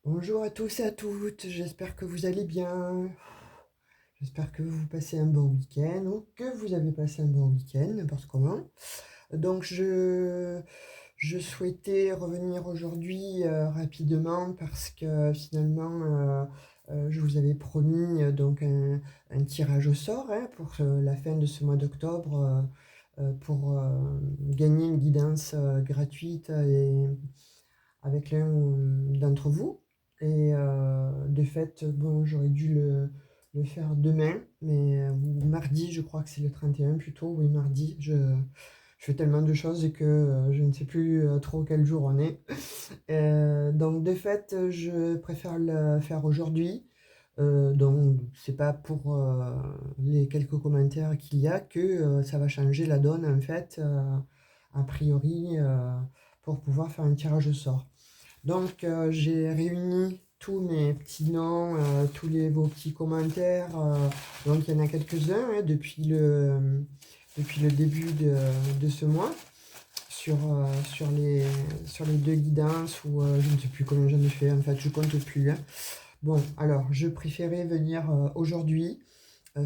Bonjour à tous et à toutes, j'espère que vous allez bien. J'espère que vous passez un bon week-end ou que vous avez passé un bon week-end, n'importe comment. Donc je souhaitais revenir aujourd'hui rapidement parce que finalement je vous avais promis un tirage au sort pour la fin de ce mois d'octobre pour gagner une guidance gratuite et avec l'un d'entre vous. Et de fait, bon, j'aurais dû le faire demain, mais ou mardi, je crois que c'est le 31 plutôt. Oui, mardi, je fais tellement de choses que je ne sais plus trop quel jour on est. Donc de fait, je préfère le faire aujourd'hui. Donc c'est pas pour les quelques commentaires qu'il y a que ça va changer la donne en fait, a priori, pour pouvoir faire un tirage au sort. Donc, j'ai réuni tous mes petits noms, vos petits commentaires. Donc, il y en a quelques-uns depuis le début de ce mois sur, sur les deux guidances ou je ne sais plus combien j'en ai fait. En fait, je compte plus, hein. Bon, alors, je préférais venir aujourd'hui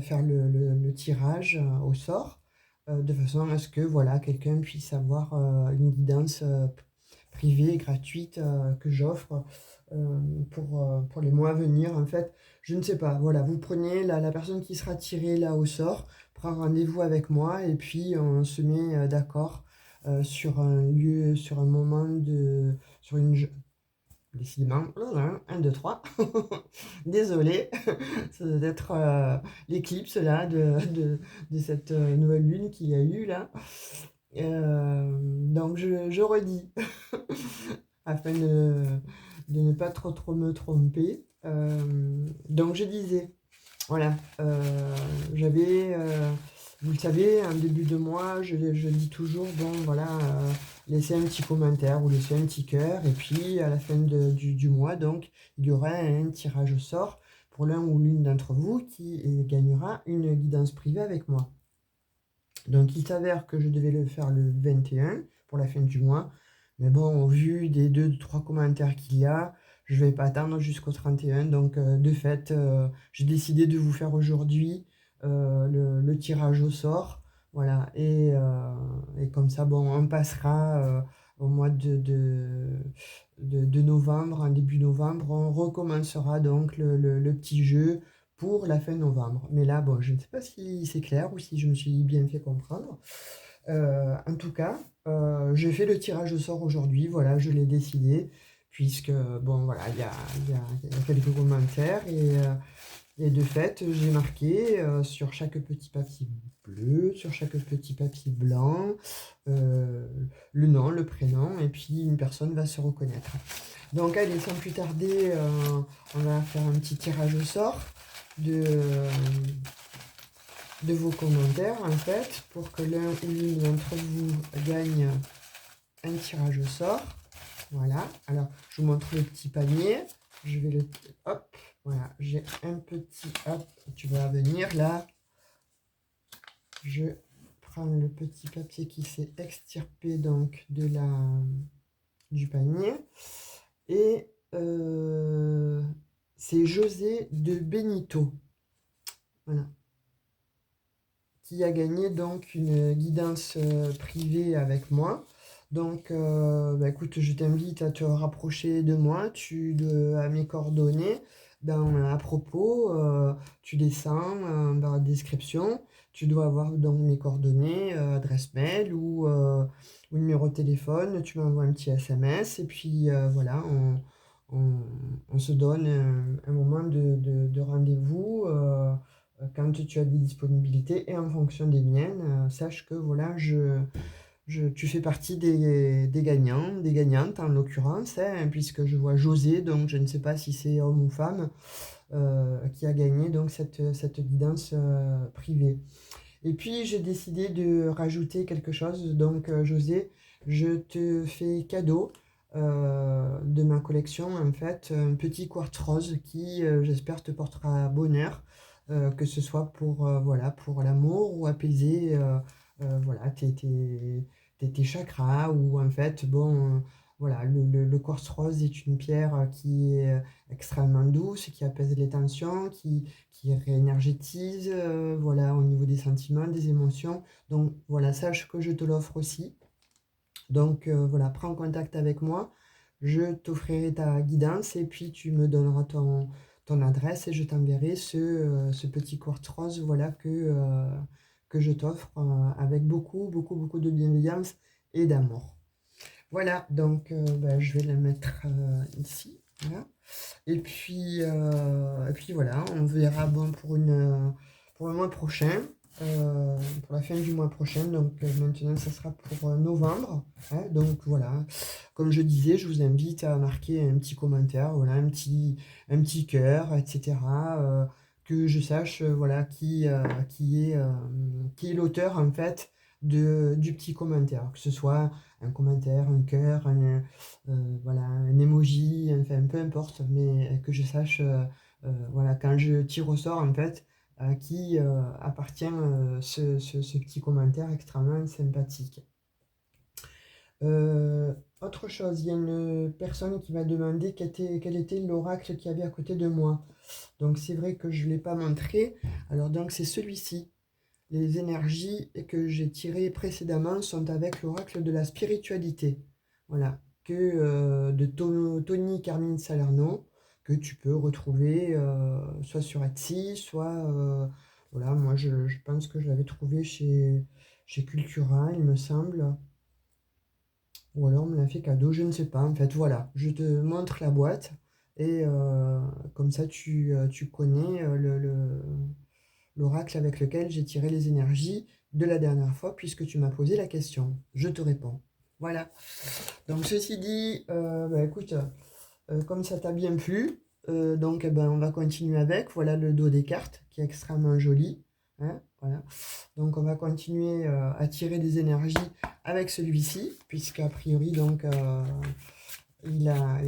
faire le tirage au sort de façon à ce que voilà, quelqu'un puisse avoir une guidance privée, gratuite que j'offre pour les mois à venir. En fait, je ne sais pas. Voilà, vous prenez la personne qui sera tirée là au sort, prend rendez-vous avec moi et puis on se met d'accord sur un lieu, sur un moment sur une, décidément, 1, 2, 3. Désolé, ça doit être l'éclipse là de cette nouvelle lune qu'il y a eu là. Donc je redis, afin de ne pas trop me tromper. Donc je disais, voilà, j'avais, vous le savez, en début de mois, je dis toujours, bon voilà, laissez un petit commentaire ou laissez un petit cœur, et puis à la fin du mois, donc, il y aura un tirage au sort pour l'un ou l'une d'entre vous qui gagnera une guidance privée avec moi. Donc il s'avère que je devais le faire le 21 pour la fin du mois. Mais bon, au vu des 2 3 commentaires qu'il y a, je ne vais pas attendre jusqu'au 31. Donc de fait, j'ai décidé de vous faire aujourd'hui le tirage au sort. Voilà. Et comme ça, bon, on passera au mois de novembre, en début novembre. On recommencera donc le petit jeu pour la fin novembre. Mais là, bon, je ne sais pas si c'est clair ou si je me suis bien fait comprendre. En tout cas, j'ai fait le tirage au sort aujourd'hui, voilà, je l'ai décidé, puisque, bon, voilà, il y a quelques commentaires, et de fait, j'ai marqué sur chaque petit papier bleu, sur chaque petit papier blanc, euh, le nom, le prénom, et puis une personne va se reconnaître. Donc, allez, sans plus tarder, on va faire un petit tirage au sort de, de vos commentaires, en fait, pour que l'un ou l'une d'entre vous gagne un tirage au sort. Voilà. Alors, je vous montre le petit panier. Je vais le... Hop. Voilà. J'ai un petit... Hop. Tu vas venir là. Je prends le petit papier qui s'est extirpé donc du panier. Et c'est José de Benito. Voilà. Qui a gagné donc une guidance privée avec moi. Donc, bah, écoute, je t'invite à te rapprocher de moi, à mes coordonnées. À propos, tu descends dans la description. Tu dois avoir donc mes coordonnées, adresse mail ou numéro de téléphone. Tu m'envoies un petit SMS et puis voilà, on, on se donne un moment de rendez-vous. Quand tu as des disponibilités et en fonction des miennes, sache que voilà, tu fais partie des gagnants, des gagnantes en l'occurrence, hein, puisque je vois José, donc je ne sais pas si c'est homme ou femme, qui a gagné donc cette guidance privée. Et puis j'ai décidé de rajouter quelque chose, donc José, je te fais cadeau de ma collection, en fait, un petit quartz rose qui, j'espère, te portera bonheur, que ce soit pour, voilà, pour l'amour ou apaiser voilà, tes chakras, ou en fait, bon, voilà, le quartz rose est une pierre qui est extrêmement douce, qui apaise les tensions, qui réénergétise, voilà, au niveau des sentiments, des émotions. Donc voilà, sache que je te l'offre aussi. Donc voilà, prends contact avec moi, je t'offrirai ta guidance et puis tu me donneras ton adresse et je t'enverrai ce petit quartz rose, voilà, que je t'offre avec beaucoup, beaucoup, beaucoup de bienveillance et d'amour. Voilà, donc bah, je vais la mettre ici. Voilà. Et puis voilà, on verra bon, pour le mois prochain, pour la fin du mois prochain. Donc maintenant, ça sera pour novembre. Hein. Donc voilà, comme je disais, je vous invite à marquer un petit commentaire, voilà, un petit cœur, etc. Que je sache voilà, qui est l'auteur en fait du petit commentaire. Que ce soit un commentaire, un cœur, voilà, un emoji, enfin peu importe, mais que je sache, voilà, quand je tire au sort en fait, à qui appartient ce petit commentaire extrêmement sympathique. Euh, Autre chose, il y a une personne qui m'a demandé quel était l'oracle qu'il y avait à côté de moi. Donc c'est vrai que je ne l'ai pas montré. Alors donc c'est celui-ci. Les énergies que j'ai tirées précédemment sont avec l'oracle de la spiritualité. Voilà, de Tony Carmine Salerno, que tu peux retrouver soit sur Etsy, soit... voilà, moi je pense que je l'avais trouvé chez Cultura, il me semble. Ou alors on me l'a fait cadeau, je ne sais pas. En fait, voilà, je te montre la boîte et comme ça tu connais l'oracle avec lequel j'ai tiré les énergies de la dernière fois puisque tu m'as posé la question. Je te réponds. Voilà. Donc ceci dit, bah, écoute, comme ça t'a bien plu, donc eh ben, on va continuer avec. Voilà le dos des cartes qui est extrêmement joli. Hein, voilà. Donc on va continuer à tirer des énergies avec celui-ci, puisqu'a priori donc il a,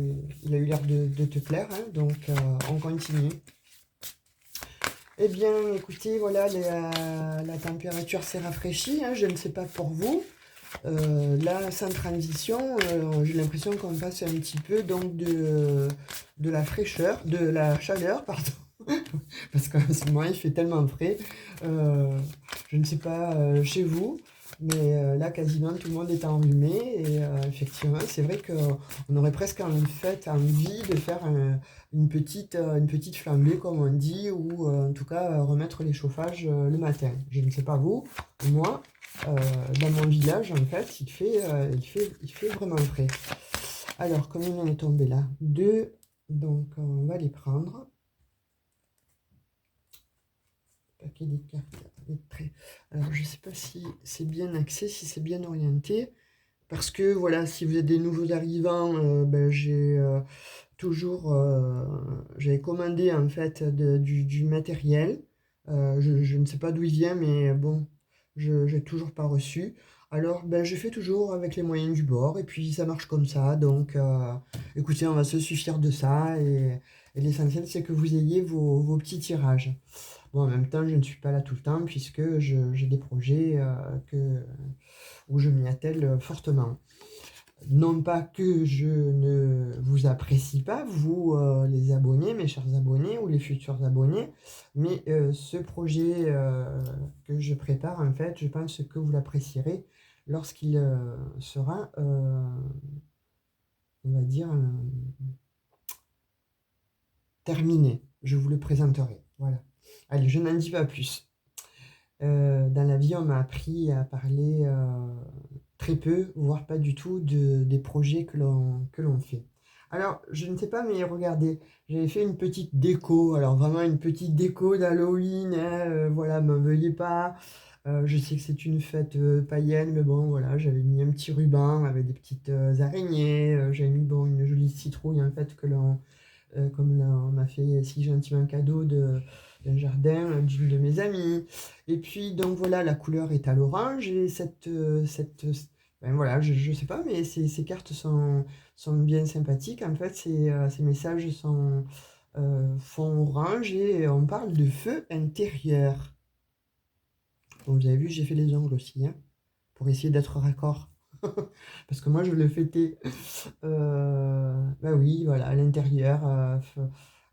il a eu l'air de te plaire. Hein, donc on continue. Eh bien, écoutez, voilà, la température s'est rafraîchie. Hein, je ne sais pas pour vous. Là, sans transition, j'ai l'impression qu'on passe un petit peu donc de la fraîcheur, de la chaleur, pardon, parce qu'en ce moment il fait tellement frais. Euh, je ne sais pas chez vous, mais là quasiment tout le monde est enrhumé et effectivement c'est vrai qu'on aurait presque envie de faire une petite flambée comme on dit, ou en tout cas remettre les chauffages le matin. Je ne sais pas vous, moi. Euh, Dans mon village, en fait, il fait vraiment frais. Alors, combien il en est tombé là? Deux. Donc, on va les prendre. Paquet des cartes, des traits. Alors, je ne sais pas si c'est bien axé, si c'est bien orienté. Parce que, voilà, si vous êtes des nouveaux arrivants, ben, j'avais commandé, en fait, du matériel. Je ne sais pas d'où il vient, mais bon, je n'ai toujours pas reçu. Alors, ben, je fais toujours avec les moyens du bord, et puis ça marche comme ça. Donc, écoutez, on va se suffire de ça, et l'essentiel, c'est que vous ayez vos petits tirages. Bon, en même temps, je ne suis pas là tout le temps, puisque j'ai des projets où je m'y attelle fortement. Non pas que je ne vous apprécie pas, vous les abonnés, mes chers abonnés ou les futurs abonnés, mais ce projet que je prépare, en fait, je pense que vous l'apprécierez lorsqu'il sera, on va dire, terminé. Je vous le présenterai. Voilà. Allez, je n'en dis pas plus. Dans la vie, on m'a appris à parler très peu, voire pas du tout, des projets que l'on fait. Alors, je ne sais pas, mais regardez, j'avais fait une petite déco, alors vraiment une petite déco d'Halloween, hein, voilà, m'en veuillez pas. Je sais que c'est une fête païenne, mais bon, voilà, j'avais mis un petit ruban avec des petites araignées, j'avais mis bon, une jolie citrouille, en fait, comme là, on m'a fait si gentiment un cadeau d'un jardin d'une de mes amies. Et puis, donc voilà, la couleur est à l'orange et ben voilà, je sais pas, mais ces cartes sont bien sympathiques. En fait, ces messages font orange et on parle de feu intérieur. Bon, vous avez vu, j'ai fait les ongles aussi, hein, pour essayer d'être raccord. Parce que moi, je le fêtais. Bah oui, voilà, à l'intérieur.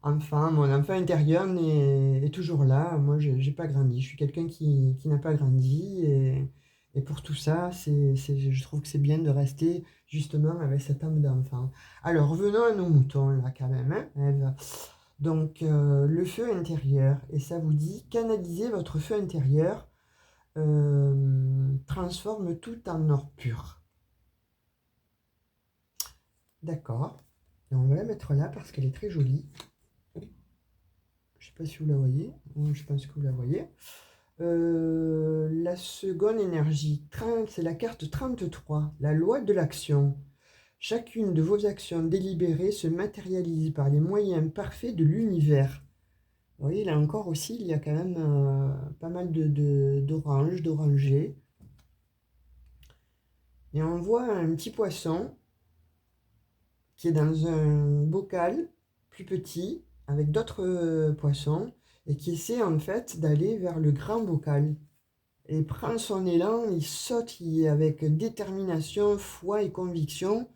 Enfin, mon enfant intérieur est toujours là. Moi, j'ai pas grandi. Je suis quelqu'un qui n'a pas grandi. Et pour tout ça, je trouve que c'est bien de rester justement avec cette âme d'enfant. Alors, revenons à nos moutons, là, quand même, hein, Ève. Donc, le feu intérieur. Et ça vous dit, canaliser votre feu intérieur transforme tout en or pur. D'accord. Et on va la mettre là parce qu'elle est très jolie. Je ne sais pas si vous la voyez. Oui, je pense que vous la voyez. La seconde énergie, 30, c'est la carte 33, la loi de l'action. Chacune de vos actions délibérées se matérialise par les moyens parfaits de l'univers. Vous voyez, là encore aussi, il y a quand même pas mal d'orange, d'orangé. Et on voit un petit poisson qui est dans un bocal plus petit avec d'autres poissons et qui essaie en fait d'aller vers le grand bocal. Et prend son élan, il saute avec détermination, foi et conviction.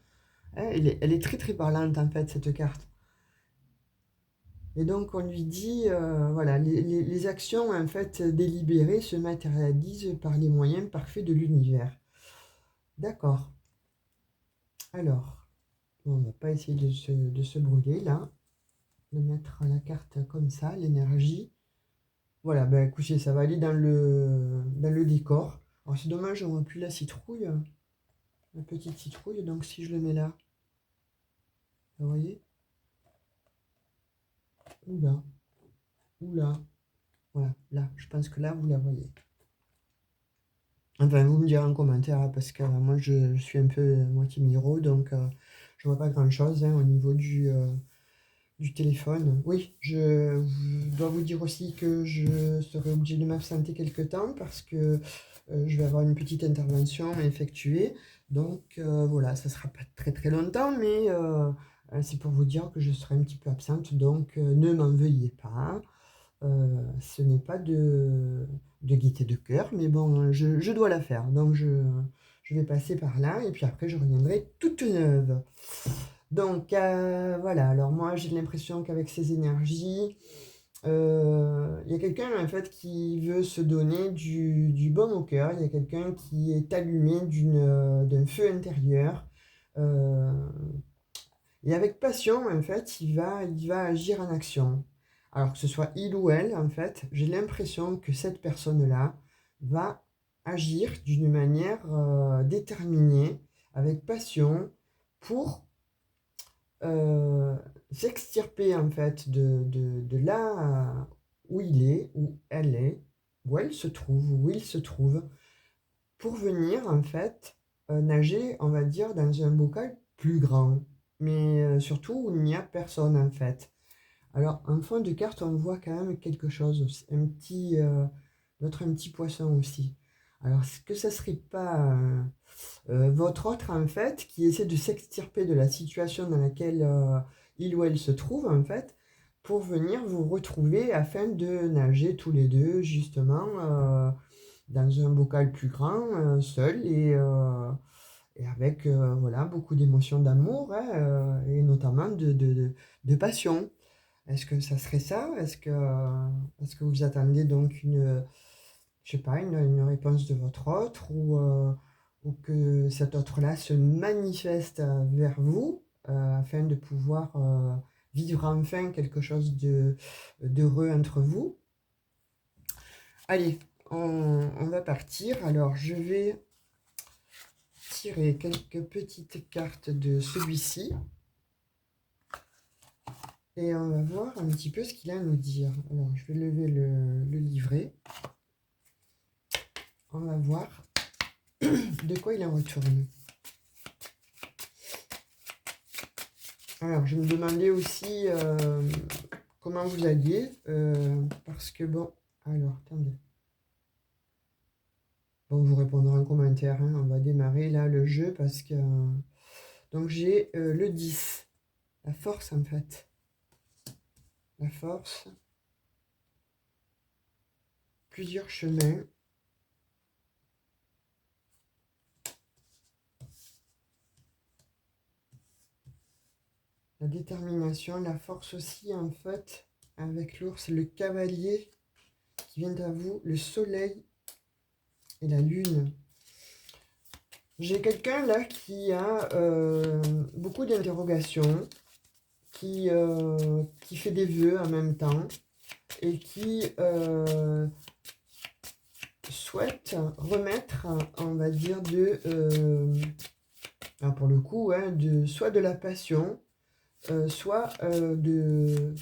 Hein, elle est très très parlante en fait cette carte. Et donc on lui dit, voilà, les actions en fait délibérées se matérialisent par les moyens parfaits de l'univers. D'accord. Alors, on ne va pas essayer de se brûler là. De mettre la carte comme ça, l'énergie. Voilà, ben écoutez, ça va aller dans le décor. Alors c'est dommage, on voit plus la citrouille, la petite citrouille, donc si je le mets là, vous voyez? Oula, oula, voilà, là, je pense que là, vous la voyez. Enfin, vous me direz en commentaire, hein, parce que moi, je suis un peu moitié miro, donc je vois pas grand-chose hein, au niveau du téléphone. Oui, je dois vous dire aussi que je serai obligé de m'absenter quelque temps parce que je vais avoir une petite intervention à effectuer. Donc voilà, ça sera pas très très longtemps, mais c'est pour vous dire que je serai un petit peu absente. Donc ne m'en veuillez pas. Ce n'est pas de gaieté de cœur, mais bon, je dois la faire. Donc je vais passer par là et puis après je reviendrai toute neuve. Donc voilà, alors moi j'ai l'impression qu'avec ces énergies, il y a quelqu'un en fait qui veut se donner du baume au cœur, il y a quelqu'un qui est allumé d'un feu intérieur. euh, et avec passion, en fait, il va agir en action. Alors que ce soit il ou elle, en fait, j'ai l'impression que cette personne-là va agir d'une manière déterminée, avec passion, pour euh, s'extirper en fait de là où il est, où elle est, où elle se trouve, où il se trouve, pour venir en fait nager, on va dire, dans un bocal plus grand, mais surtout où il n'y a personne en fait. Alors en fond de carte, on voit quand même quelque chose, un petit poisson aussi. Alors est-ce que ça serait pas votre autre en fait qui essaie de s'extirper de la situation dans laquelle il ou elle se trouve en fait pour venir vous retrouver afin de nager tous les deux justement dans un bocal plus grand, seul et avec voilà, beaucoup d'émotions d'amour hein, et notamment de passion. Est-ce que ça serait ça? Est-ce que vous attendez donc je sais pas, une réponse de votre autre ou que cet autre-là se manifeste vers vous afin de pouvoir vivre enfin quelque chose d'heureux entre vous? Allez, on va partir. Alors, je vais tirer quelques petites cartes de celui-ci et on va voir un petit peu ce qu'il a à nous dire. Alors, je vais lever le livret. On va voir de quoi il en retourne. Alors, je me demandais aussi comment vous alliez, parce que bon, alors, attendez. Bon, vous répondrez en commentaire, hein. On va démarrer là le jeu parce que... donc j'ai le 10, la force en fait. La force, plusieurs chemins. la détermination, la force aussi, en fait, avec l'ours, le cavalier qui vient à vous, le soleil et la lune. J'ai quelqu'un là qui a beaucoup d'interrogations, qui fait des vœux en même temps et qui souhaite remettre, on va dire, pour le coup, hein, soit de la passion, soit de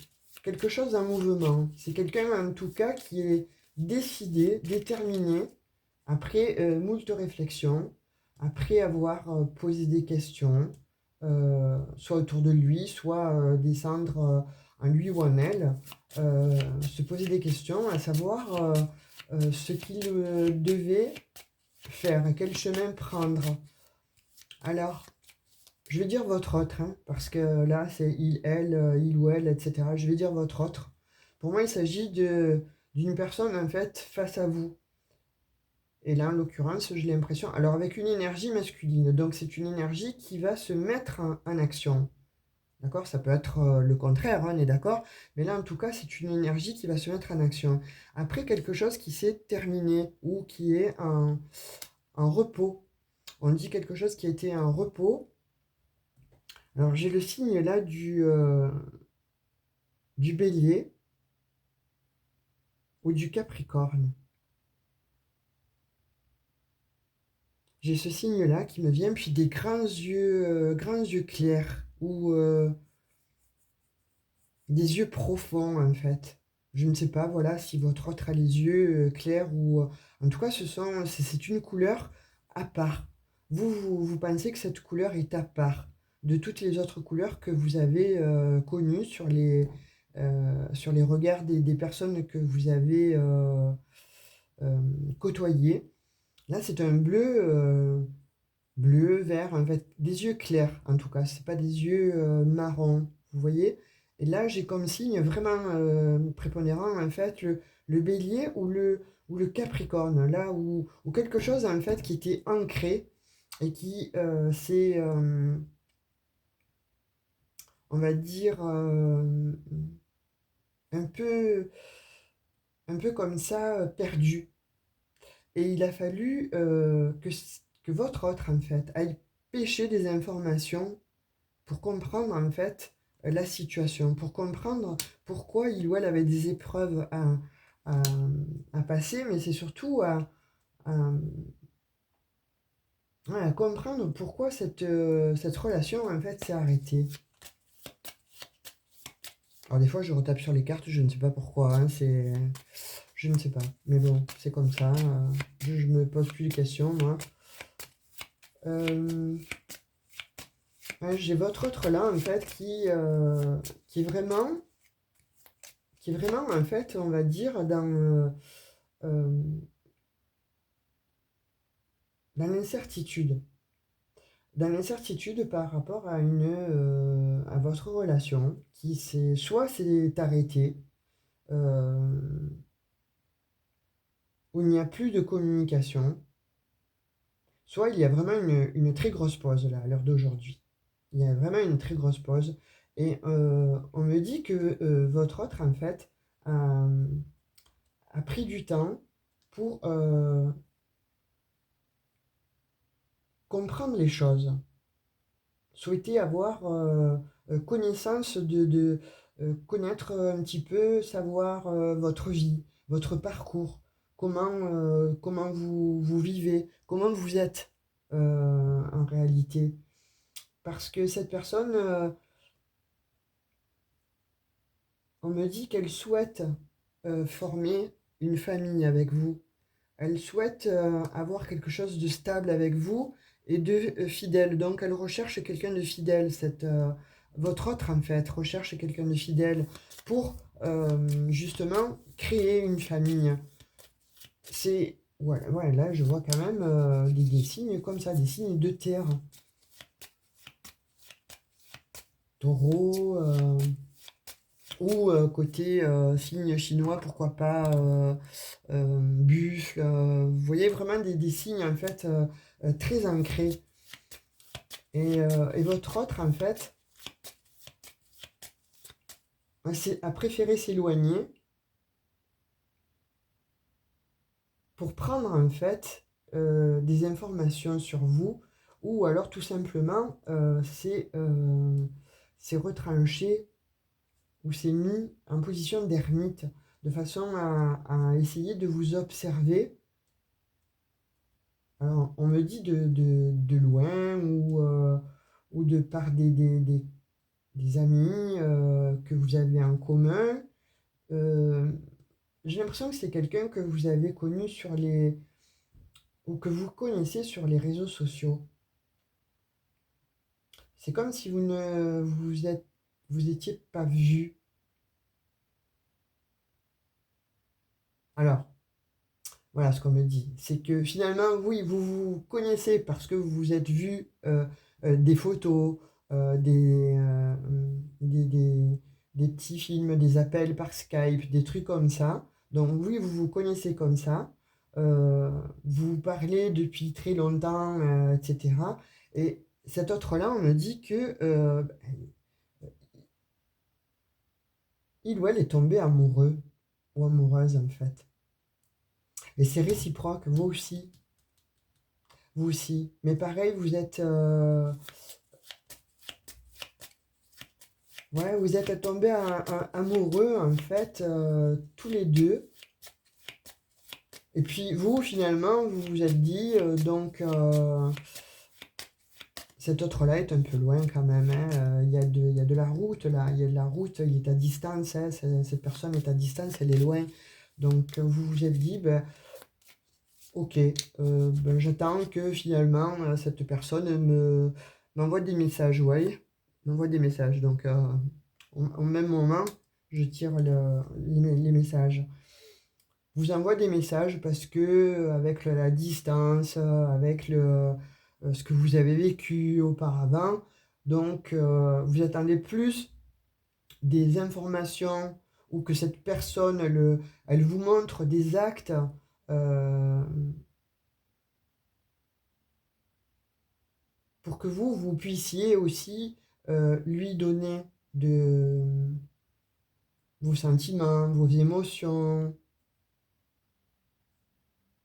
quelque chose en mouvement. C'est quelqu'un en tout cas qui est décidé, déterminé, après moult réflexions, après avoir posé des questions, soit autour de lui, soit descendre en lui ou en elle, se poser des questions, à savoir ce qu'il devait faire, quel chemin prendre. Alors, je vais dire votre autre, hein, parce que là, c'est il, elle, il ou elle, etc. Je vais dire votre autre. Pour moi, il s'agit d'une personne, en fait, face à vous. Et là, en l'occurrence, j'ai l'impression... Alors, avec une énergie masculine. Donc, c'est une énergie qui va se mettre en action. D'accord? Ça peut être le contraire, hein, on est d'accord? Mais là, en tout cas, c'est une énergie qui va se mettre en action. Après, quelque chose qui s'est terminé ou qui est en repos. On dit quelque chose qui a été en repos. Alors, j'ai le signe là du bélier ou du capricorne. J'ai ce signe-là qui me vient, puis des grands yeux clairs ou des yeux profonds en fait. Je ne sais pas, voilà, si votre autre a les yeux clairs ou... en tout cas, c'est une couleur à part. Vous pensez que cette couleur est à part de toutes les autres couleurs que vous avez connues sur les regards des personnes que vous avez côtoyées. Là, c'est un bleu, vert, en fait, des yeux clairs en tout cas, c'est pas des yeux marrons, vous voyez? Et là, j'ai comme signe vraiment prépondérant en fait le bélier ou le capricorne, là où quelque chose en fait qui était ancré et qui s'est, on va dire, un peu, un peu comme ça, perdu. Et il a fallu que votre autre, en fait, aille pêcher des informations pour comprendre, en fait, la situation, pour comprendre pourquoi il ou elle avait des épreuves à, à passer, mais c'est surtout à- à comprendre pourquoi cette relation, en fait, s'est arrêtée. Alors des fois, je retape sur les cartes, je ne sais pas pourquoi, hein, je ne sais pas. Mais bon, c'est comme ça, je me pose plus de questions, moi. Euh, Ouais, j'ai votre autre là, en fait, qui est vraiment, en fait, on va dire, euh, dans l'incertitude. Dans l'incertitude par rapport à votre relation, soit s'est arrêtée, euh, où il n'y a plus de communication, soit il y a vraiment une très grosse pause, là, à l'heure d'aujourd'hui. Il y a vraiment une très grosse pause. Et on me dit que votre autre, en fait, a, a pris du temps pour comprendre les choses, souhaiter avoir connaissance connaître un petit peu, savoir votre vie, votre parcours, comment vous vivez, comment vous êtes en réalité. Parce que cette personne, on me dit qu'elle souhaite former une famille avec vous. Elle souhaite avoir quelque chose de stable avec vous et de fidèle. Donc elle recherche quelqu'un de fidèle. Votre autre, en fait, recherche quelqu'un de fidèle pour justement créer une famille. Ouais, ouais, là, je vois quand même des signes comme ça, des signes de terre. Taureau, ou côté signe chinois, pourquoi pas buffle. Vous voyez vraiment des signes en fait très ancrés. Et votre autre en fait, a préféré s'éloigner pour prendre en fait des informations sur vous, ou alors tout simplement c'est retranché ou c'est mis en position d'ermite de façon à essayer de vous observer. Alors, on me dit de loin ou de par des amis que vous avez en commun. Euh, j'ai l'impression que c'est quelqu'un que vous avez connu ou que vous connaissez sur les réseaux sociaux. C'est comme si vous étiez pas vu. Alors, voilà ce qu'on me dit. C'est que finalement, oui, vous vous connaissez parce que vous vous êtes vu des photos, euh, des, euh, des, des, des petits films, des appels par Skype, des trucs comme ça. Donc oui, vous vous connaissez comme ça. Euh, vous parlez depuis très longtemps, etc. Et cet autre-là, on me dit que il ou elle est tombé amoureux ou amoureuse en fait. Et c'est réciproque, vous aussi. Vous aussi. Mais pareil, ouais, vous êtes tombés amoureux, en fait, tous les deux. Et puis vous, finalement, vous vous êtes dit, cet autre-là est un peu loin quand même, hein, il y a de la route, là. Il y a de la route, il est à distance, hein, cette personne est à distance, elle est loin. Donc vous vous êtes dit, ben, ok, j'attends que finalement cette personne m'envoie des messages, ouais, m'envoie des messages. Donc au même moment, je tire les messages. Vous envoie des messages parce que avec la distance, avec ce que vous avez vécu auparavant, donc vous attendez plus des informations ou que cette personne elle vous montre des actes. euh, pour que vous puissiez aussi lui donner de vos sentiments, vos émotions,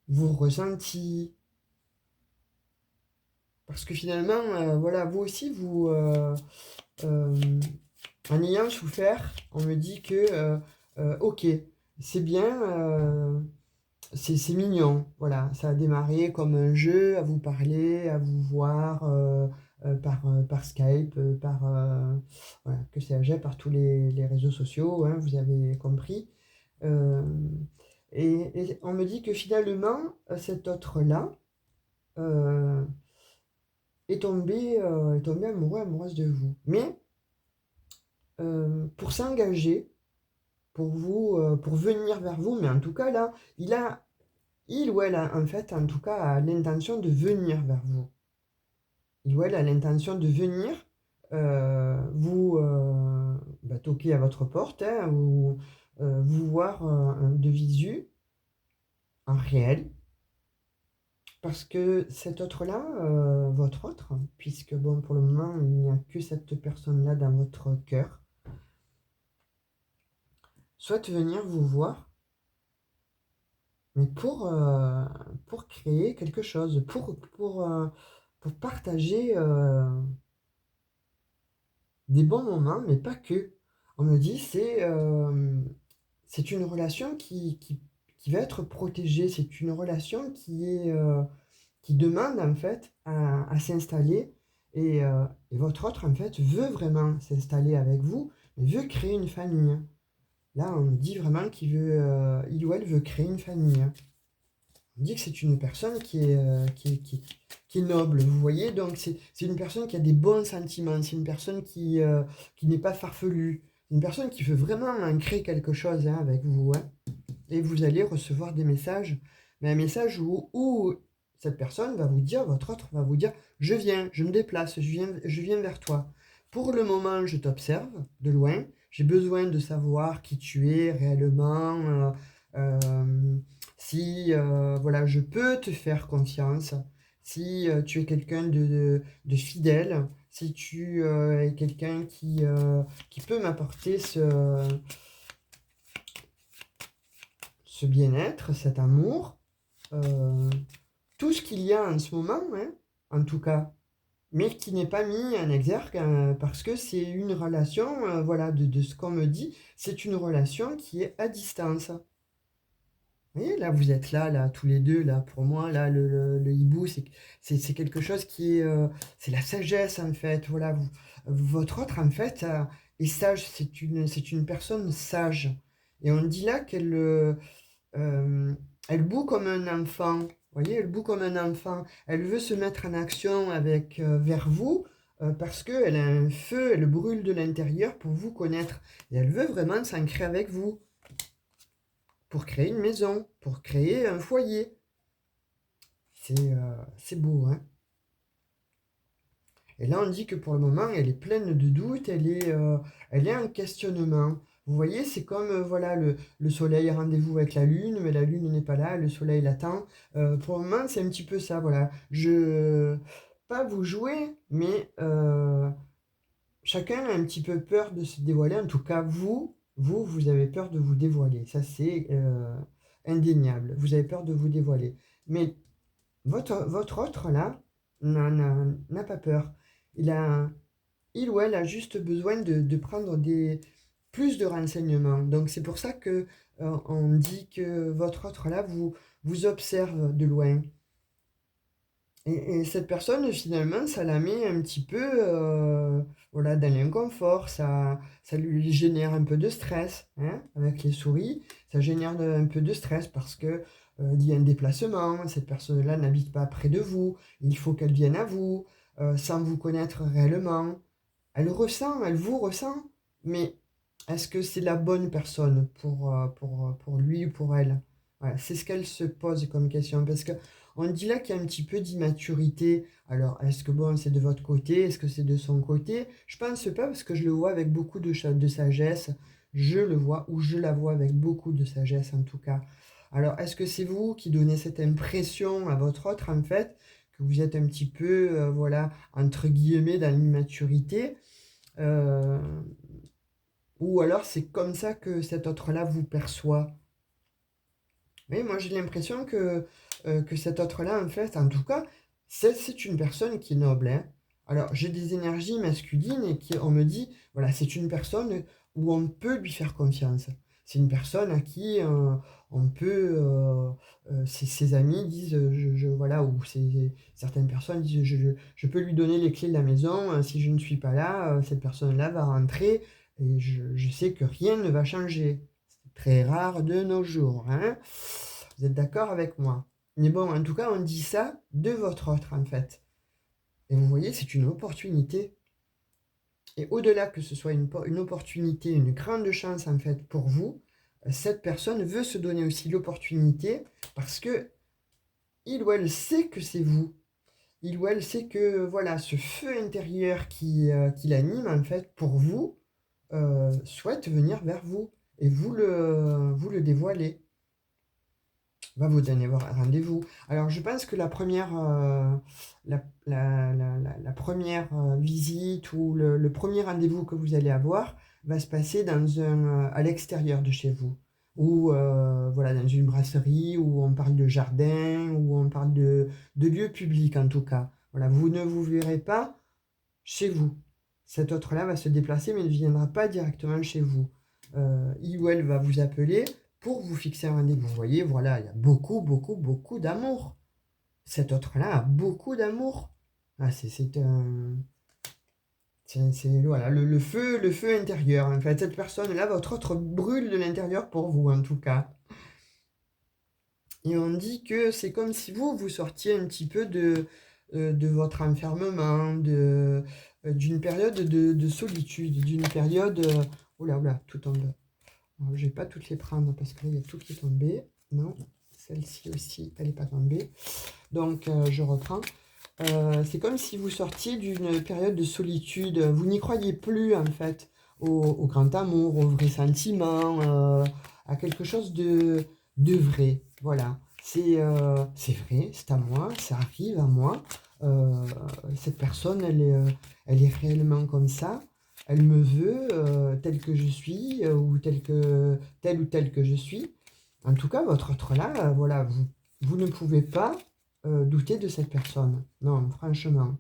vos ressentis. Parce que finalement, voilà, vous aussi, euh, en ayant souffert, on me dit que, ok, c'est bien, c'est mignon, voilà, ça a démarré comme un jeu, à vous parler, à vous voir par Skype, voilà, que sais-je, par tous les réseaux sociaux, hein, vous avez compris. Euh, et on me dit que finalement, cet autre-là euh, est tombé amoureux, amoureuse de vous. Mais pour s'engager, pour venir vers vous, mais en tout cas là, il ou elle a en fait, en tout cas, a l'intention de venir vers vous. Il ou elle a l'intention de venir toquer à votre porte, hein, ou vous voir de visu, en réel. Parce que cet autre-là, votre autre, puisque bon, pour le moment, il n'y a que cette personne-là dans votre cœur, souhaite venir vous voir, mais pour créer quelque chose, pour partager des bons moments, mais pas que. On me dit, c'est une relation qui va être protégée, c'est une relation qui demande en fait à s'installer et votre autre en fait veut vraiment s'installer avec vous, veut créer une famille. Là, on me dit vraiment il ou elle veut créer une famille. On dit que c'est une personne qui est noble, vous voyez, donc c'est une personne qui a des bons sentiments, c'est une personne qui n'est pas farfelue, une personne qui veut vraiment en créer quelque chose hein, avec vous. Hein. Et vous allez recevoir des messages, mais un message où cette personne va vous dire, votre autre va vous dire, je viens, je me déplace, je viens vers toi. Pour le moment, je t'observe de loin, j'ai besoin de savoir qui tu es réellement, euh, si voilà, je peux te faire confiance, si tu es quelqu'un de fidèle, si tu es quelqu'un qui peut m'apporter ce bien-être, cet amour, euh, tout ce qu'il y a en ce moment, hein, en tout cas, mais qui n'est pas mis en exergue parce que c'est une relation, voilà, de ce qu'on me dit, c'est une relation qui est à distance. Vous voyez, là, vous êtes là, tous les deux, là, pour moi, là, le hibou, c'est quelque chose qui est, c'est la sagesse, en fait, voilà, votre autre, en fait, est sage, c'est une personne sage. Et on dit là qu'elle elle bout comme un enfant, vous voyez, elle bout comme un enfant, elle veut se mettre en action avec, vers vous, parce qu'elle a un feu, elle brûle de l'intérieur pour vous connaître, et elle veut vraiment s'ancrer avec vous pour créer une maison, pour créer un foyer. C'est beau, hein. Et là, on dit que pour le moment, elle est pleine de doutes, elle est en questionnement. Vous voyez, c'est comme voilà, le soleil a rendez-vous avec la lune, mais la lune n'est pas là, le soleil l'attend. Pour le moment, c'est un petit peu ça, voilà. Pas vous jouer, mais chacun a un petit peu peur de se dévoiler. En tout cas, vous avez peur de vous dévoiler. Ça, c'est indéniable. Vous avez peur de vous dévoiler. Mais votre autre, là, n'a pas peur. Il a, il ou elle a juste besoin de prendre plus de renseignements. Donc, c'est pour ça que on dit que votre autre, là, vous observe de loin. Et cette personne, finalement, ça la met un petit peu voilà, dans l'inconfort, ça lui génère un peu de stress, hein, avec les souris, ça génère un peu de stress parce que il y a un déplacement, cette personne-là n'habite pas près de vous, il faut qu'elle vienne à vous, sans vous connaître réellement. Elle vous ressent, mais est-ce que c'est la bonne personne pour lui ou pour elle? Voilà, c'est ce qu'elle se pose comme question, parce que on dit là qu'il y a un petit peu d'immaturité. Alors, est-ce que bon, c'est de votre côté? Est-ce que c'est de son côté? Je pense pas, parce que je le vois avec beaucoup de sagesse. Je le vois, ou je la vois avec beaucoup de sagesse en tout cas. Alors, est-ce que c'est vous qui donnez cette impression à votre autre, en fait, que vous êtes un petit peu, voilà, entre guillemets, dans l'immaturité? Euh, ou alors c'est comme ça que cet autre-là vous perçoit. Mais moi j'ai l'impression que cet autre-là, en fait, en tout cas, c'est une personne qui est noble, hein. Alors j'ai des énergies masculines et on me dit, voilà, c'est une personne où on peut lui faire confiance. C'est une personne à qui on peut, ses amis disent, voilà, ou certaines personnes disent, je peux lui donner les clés de la maison, si je ne suis pas là, cette personne-là va rentrer et je sais que rien ne va changer. C'est très rare de nos jours, hein. Vous êtes d'accord avec moi? Mais bon, en tout cas, on dit ça de votre autre, en fait. Et vous voyez, c'est une opportunité. Et au-delà que ce soit une opportunité, une grande chance, en fait, pour vous, cette personne veut se donner aussi l'opportunité parce que il ou elle sait que c'est vous. Il ou elle sait que, voilà, ce feu intérieur qui l'anime, en fait, pour vous, souhaite venir vers vous. Et vous le dévoilez. Va vous donner rendez-vous. Alors, je pense que la première visite ou le premier rendez-vous que vous allez avoir va se passer à l'extérieur de chez vous. Ou voilà, dans une brasserie, où on parle de jardin, où on parle de lieux publics en tout cas. Voilà, vous ne vous verrez pas chez vous. Cet autre-là va se déplacer, mais ne viendra pas directement chez vous. Il ou elle va vous appeler pour vous fixer un rendez-vous. Vous voyez, voilà, il y a beaucoup, beaucoup, beaucoup d'amour. Cet autre-là a beaucoup d'amour. Ah, c'est un... voilà, le feu intérieur. En fait, cette personne-là, votre autre brûle de l'intérieur pour vous, en tout cas. Et on dit que c'est comme si vous sortiez un petit peu de votre enfermement, d'une période de solitude, d'une période... oula, oula, tout tombe. Alors, je vais pas toutes les prendre parce que là, il y a tout qui est tombé. Non, celle-ci aussi, elle n'est pas tombée. Donc, je reprends. C'est comme si vous sortiez d'une période de solitude. Vous n'y croyez plus, en fait, au grand amour, au vrai sentiment, à quelque chose de vrai. Voilà. C'est vrai, c'est à moi, ça arrive à moi. cette personne, elle est réellement comme ça. Elle me veut tel que je suis ou tel que je suis. En tout cas, votre autre là, voilà, vous ne pouvez pas douter de cette personne. Non, franchement.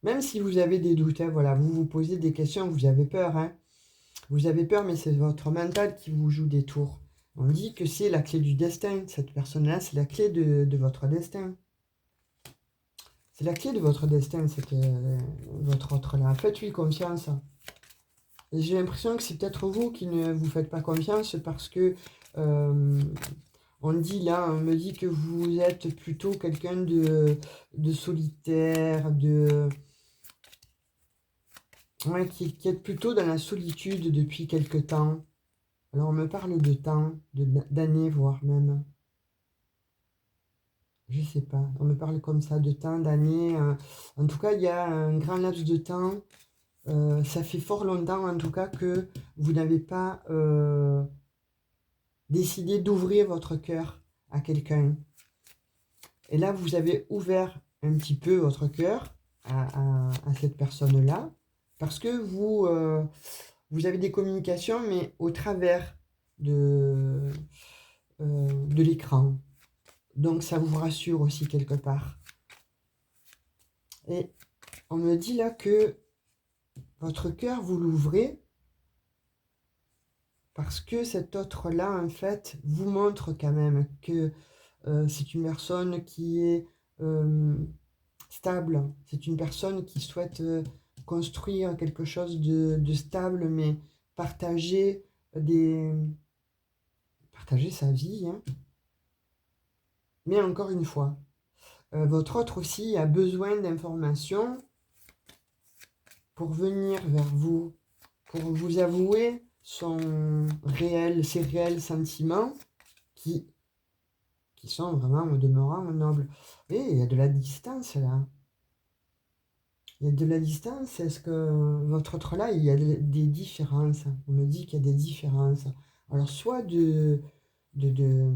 Même si vous avez des doutes, hein, voilà, vous vous posez des questions, vous avez peur, hein. Vous avez peur, mais c'est votre mental qui vous joue des tours. On dit que c'est la clé du destin. Cette personne-là, c'est la clé de votre destin. C'est la clé de votre destin, votre autre-là. Faites-lui confiance. Et j'ai l'impression que c'est peut-être vous qui ne vous faites pas confiance parce que euh, on dit là, on me dit que vous êtes plutôt quelqu'un de solitaire, ouais, qui est plutôt dans la solitude depuis quelque temps. Alors on me parle de temps, d'années, voire même. Je sais pas. On me parle comme ça de temps, d'années. En tout cas, il y a un grand laps de temps. Ça fait fort longtemps, en tout cas, que vous n'avez pas décidé d'ouvrir votre cœur à quelqu'un. Et là, vous avez ouvert un petit peu votre cœur à cette personne-là, parce que vous avez des communications, mais au travers de l'écran. Donc ça vous rassure aussi quelque part. Et on me dit là que votre cœur, vous l'ouvrez parce que cet autre-là, en fait, vous montre quand même que c'est une personne qui est stable. C'est une personne qui souhaite construire quelque chose de stable, mais partager, des... partager sa vie. Hein. Mais encore une fois, votre autre aussi a besoin d'informations pour venir vers vous, pour vous avouer ses réels sentiments qui, qui sont vraiment au demeurant nobles. Et il y a de la distance là. Il y a de la distance. Est-ce que votre autre là, il y a des différences? On me dit qu'il y a des différences. Alors, soit de, de,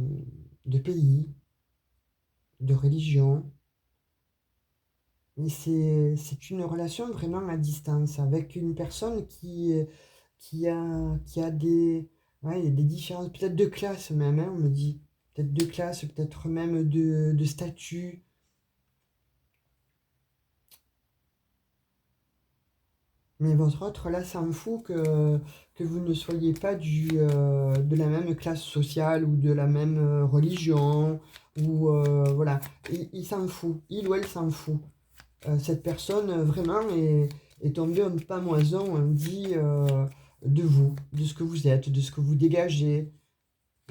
de pays, de religion, mais c'est une relation vraiment à distance avec une personne qui a des, ouais, il y a des différences, peut-être de classe même, hein, on me dit. Peut-être de classe, peut-être même de statut. Mais votre autre, là, ça me fout que vous ne soyez pas de la même classe sociale ou de la même religion. Ou voilà, il s'en fout. Il ou elle s'en fout. Cette personne, vraiment, est tombée en pamoison, on dit, de vous, de ce que vous êtes, de ce que vous dégagez.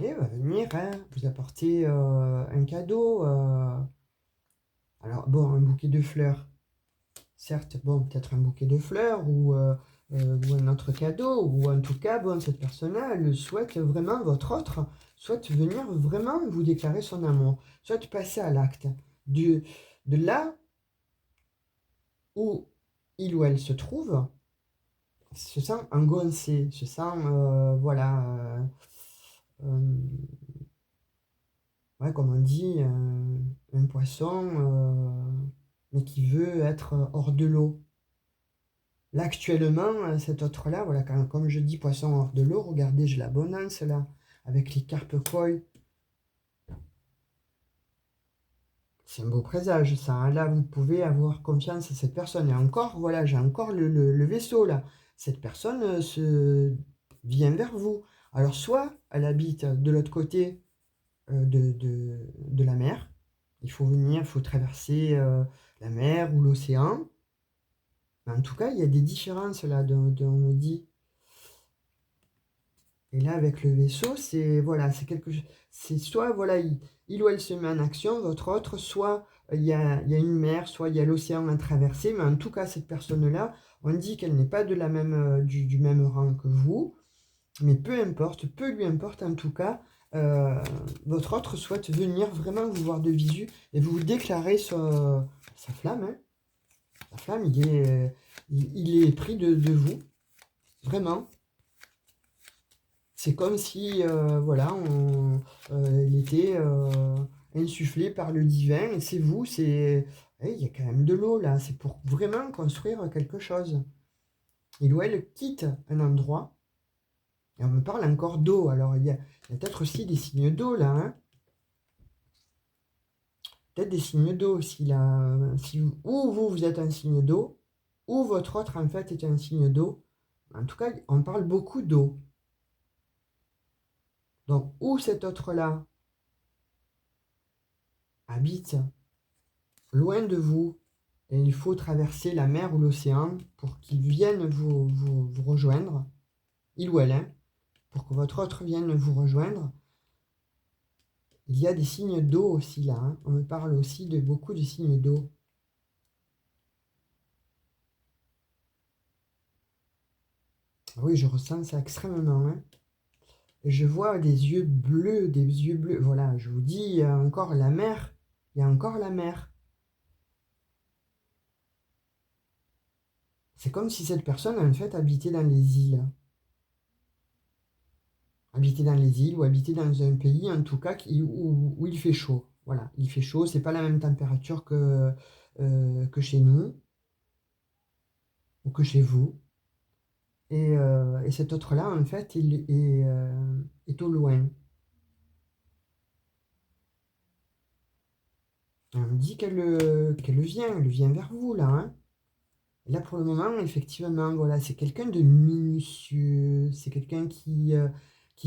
Et elle va venir, hein, vous apporter un cadeau. Alors, bon, un bouquet de fleurs. Certes, bon, peut-être un bouquet de fleurs ou un autre cadeau, ou en tout cas, bon, cette personne-là, elle souhaite vraiment, votre autre, souhaite venir vraiment vous déclarer son amour, souhaite passer à l'acte. De là où il ou elle se trouve, se sent engoncé, se sent, voilà, euh, ouais, comme on dit, un poisson, mais qui veut être hors de l'eau. Là, actuellement, cet autre-là, voilà, comme je dis, poisson hors de l'eau, regardez, j'ai l'abondance là, avec les carpes koi. C'est un beau présage, ça. Hein. Là, vous pouvez avoir confiance à cette personne. Et encore, voilà, j'ai encore le vaisseau là. Cette personne vient vers vous. Alors, soit elle habite de l'autre côté de la mer. Il faut venir, il faut traverser la mer ou l'océan. Mais en tout cas, il y a des différences là, on me dit. Et là, avec le vaisseau, c'est voilà, c'est quelque chose. C'est soit voilà, il ou elle se met en action, votre autre, soit il y a une mer, soit il y a l'océan à traverser. Mais en tout cas, cette personne-là, on dit qu'elle n'est pas de la même, du même rang que vous. Mais peu importe, peu lui importe en tout cas, euh, votre autre souhaite venir vraiment vous voir de visu et vous déclarer sa flamme. Hein. Sa flamme, il est pris de vous, vraiment. C'est comme si, voilà, il était insufflé par le divin, et c'est vous, Et il y a quand même de l'eau là, c'est pour vraiment construire quelque chose. Il ou elle quitte un endroit, et on me parle encore d'eau. Alors il y a peut-être aussi des signes d'eau là, hein. Peut-être des signes d'eau aussi là. Si ou vous êtes un signe d'eau, ou votre autre en fait est un signe d'eau. En tout cas, on parle beaucoup d'eau. Donc, où cet autre-là habite loin de vous, et il faut traverser la mer ou l'océan pour qu'il vienne vous rejoindre, il ou elle, hein, pour que votre autre vienne vous rejoindre. Il y a des signes d'eau aussi là, hein. On me parle aussi de beaucoup de signes d'eau. Oui, je ressens ça extrêmement, hein. Je vois des yeux bleus, des yeux bleus. Voilà, je vous dis, il y a encore la mer. Il y a encore la mer. C'est comme si cette personne, en fait, habitait dans les îles. Habitait dans les îles ou habitait dans un pays, en tout cas, où il fait chaud. Voilà, il fait chaud. C'est pas la même température que chez nous ou que chez vous. Et cet autre-là, en fait, est au loin. On me dit qu'elle vient vers vous, là, hein. Là, pour le moment, effectivement, voilà, c'est quelqu'un de minutieux, c'est quelqu'un qui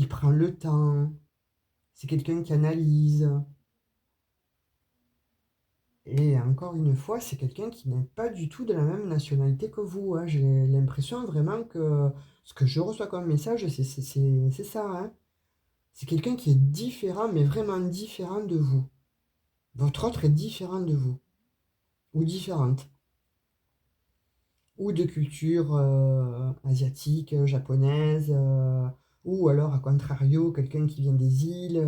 prend le temps, c'est quelqu'un qui analyse. Et encore une fois, c'est quelqu'un qui n'est pas du tout de la même nationalité que vous, hein. J'ai l'impression vraiment que ce que je reçois comme message, c'est ça, hein. C'est quelqu'un qui est différent, mais vraiment différent de vous. Votre autre est différent de vous, ou différente. Ou de culture asiatique, japonaise, ou alors, à contrario, quelqu'un qui vient des îles.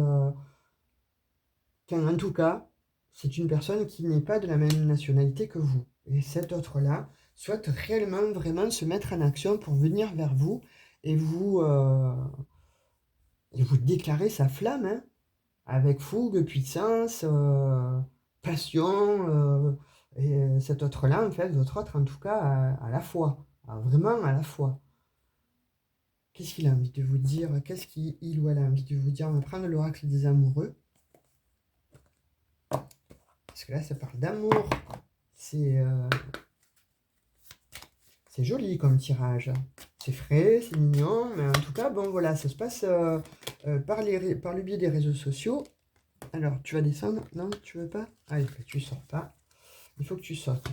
Enfin, en tout cas, c'est une personne qui n'est pas de la même nationalité que vous. Et cet autre-là souhaite réellement, vraiment se mettre en action pour venir vers vous et vous déclarer sa flamme, hein, avec fougue, puissance, passion. Et cet autre-là, en fait, votre autre, en tout cas, à la fois, vraiment à la fois. Qu'est-ce qu'il a envie de vous dire? Qu'est-ce qu'il ou elle a envie de vous dire? On va prendre l'oracle des amoureux. Parce que là, ça parle d'amour. C'est joli comme tirage. C'est frais, c'est mignon. Mais en tout cas, bon, voilà, ça se passe par le biais des réseaux sociaux. Alors, tu vas descendre? Non, tu veux pas? Allez, tu sors pas. Il faut que tu sautes.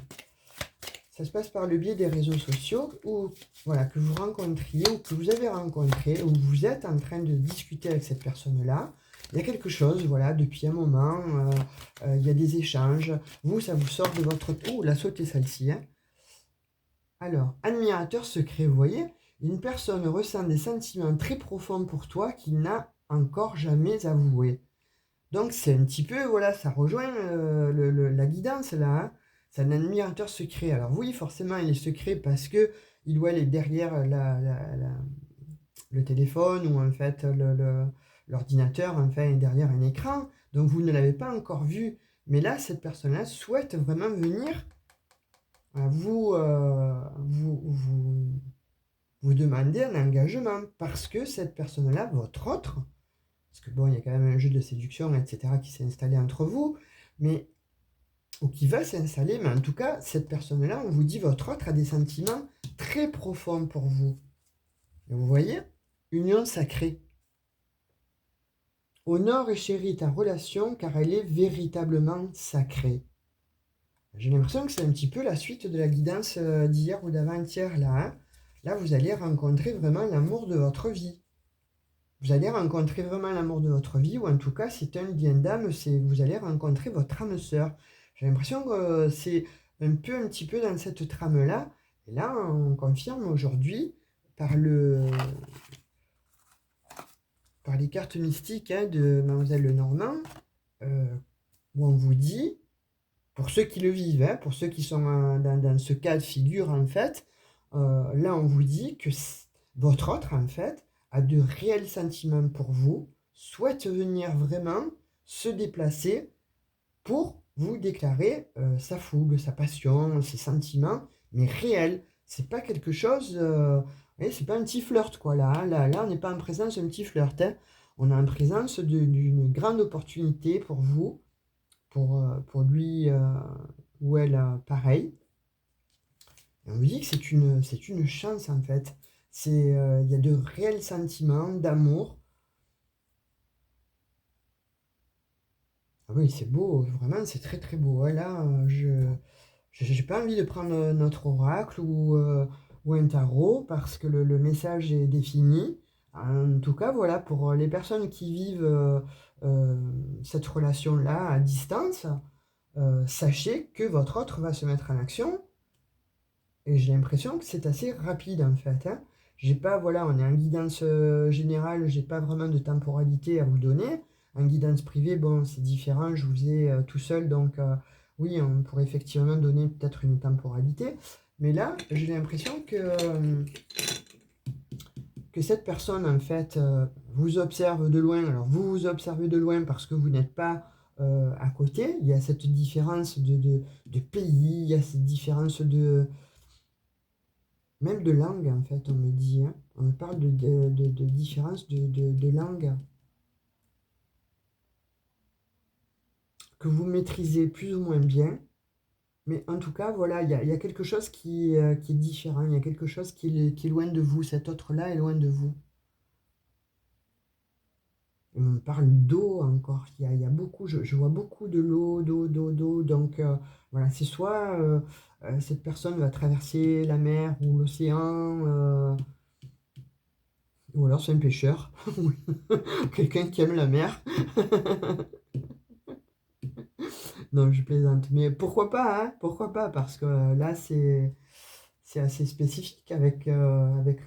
Ça se passe par le biais des réseaux sociaux où, voilà, que vous rencontriez ou que vous avez rencontré, ou vous êtes en train de discuter avec cette personne-là. Il y a quelque chose, voilà, depuis un moment, il y a des échanges. Vous, ça vous sort de votre... Oh, la sautée celle-ci, hein. Alors, admirateur secret, vous voyez, une personne ressent des sentiments très profonds pour toi qu'il n'a encore jamais avoué. Donc c'est un petit peu, voilà, ça rejoint la guidance là, hein. C'est un admirateur secret. Alors oui, forcément, il est secret parce que il ou elle est derrière le téléphone ou en fait l'ordinateur, enfin, est derrière un écran. Donc vous ne l'avez pas encore vu. Mais là, cette personne-là souhaite vraiment venir vous demander un engagement parce que cette personne-là, votre autre, parce que bon, il y a quand même un jeu de séduction, etc., qui s'est installé entre vous, mais ou qui va s'installer, mais en tout cas, cette personne-là, on vous dit, votre autre a des sentiments très profonds pour vous. Et vous voyez, union sacrée. Honore et chéris ta relation car elle est véritablement sacrée. J'ai l'impression que c'est un petit peu la suite de la guidance d'hier ou d'avant-hier, là, hein. Là, vous allez rencontrer vraiment l'amour de votre vie. Vous allez rencontrer vraiment l'amour de votre vie, ou en tout cas, c'est un lien d'âme, vous allez rencontrer votre âme sœur. J'ai l'impression que c'est un petit peu dans cette trame-là. Et là, on confirme aujourd'hui, par les cartes mystiques, hein, de Mademoiselle Lenormand, où on vous dit, pour ceux qui le vivent, hein, pour ceux qui sont dans ce cas de figure, en fait, là, on vous dit que votre autre, en fait, a de réels sentiments pour vous, souhaite venir vraiment se déplacer pour vous déclarez sa fougue, sa passion, ses sentiments, mais réels. C'est pas quelque chose, vous voyez, c'est pas un petit flirt, quoi, là, hein. Là, on n'est pas en présence d'un petit flirt, hein. On est en présence d'une grande opportunité pour vous, pour lui ou elle, pareil. Et on vous dit que c'est une chance, en fait. Il y a de réels sentiments d'amour. Ah oui, c'est beau, vraiment, c'est très très beau, hein. Là, j'ai pas envie de prendre notre oracle ou un tarot parce que le message est défini. En tout cas, voilà, pour les personnes qui vivent euh, cette relation-là à distance, sachez que votre autre va se mettre en action. Et j'ai l'impression que c'est assez rapide en fait, hein. J'ai pas, voilà, on est en guidance générale, j'ai pas vraiment de temporalité à vous donner. En guidance privée, bon, c'est différent, je vous ai tout seul, donc oui, on pourrait effectivement donner peut-être une temporalité. Mais là, j'ai l'impression que cette personne, en fait, vous observe de loin. Alors, vous vous observez de loin parce que vous n'êtes pas à côté. Il y a cette différence de pays, il y a cette différence même de langue, en fait, on me dit, hein. On me parle de différence de langue que vous maîtrisez plus ou moins bien. Mais en tout cas, voilà, il y a quelque chose qui est différent. Il y a quelque chose qui est loin de vous. Cet autre-là est loin de vous. On me parle d'eau encore. Il y a beaucoup, je vois beaucoup de l'eau, d'eau. Donc, voilà, c'est soit cette personne va traverser la mer ou l'océan, ou alors c'est un pêcheur, quelqu'un qui aime la mer. Non, je plaisante. Mais pourquoi pas, hein? Pourquoi pas? Parce que là, c'est assez spécifique avec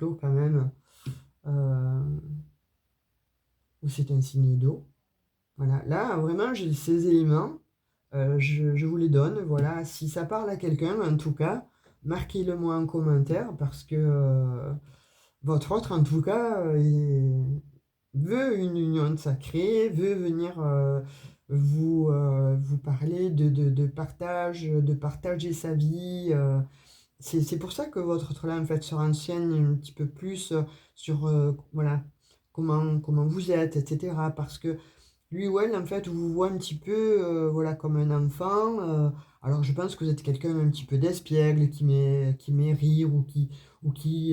l'eau quand même. Euh, ou c'est un signe d'eau. Voilà. Là, vraiment, j'ai ces éléments. Je vous les donne. Voilà. Si ça parle à quelqu'un, en tout cas, marquez-le moi en commentaire parce que votre autre, en tout cas, veut une union sacrée, veut venir vous parler de partage, de partager sa vie. C'est pour ça que votre autre là, en fait, se renseigne un petit peu plus sur voilà, comment vous êtes, etc. Parce que lui ou elle, en fait, vous voit un petit peu voilà, comme un enfant. Alors, je pense que vous êtes quelqu'un un petit peu d'espiègle, qui met rire ou qui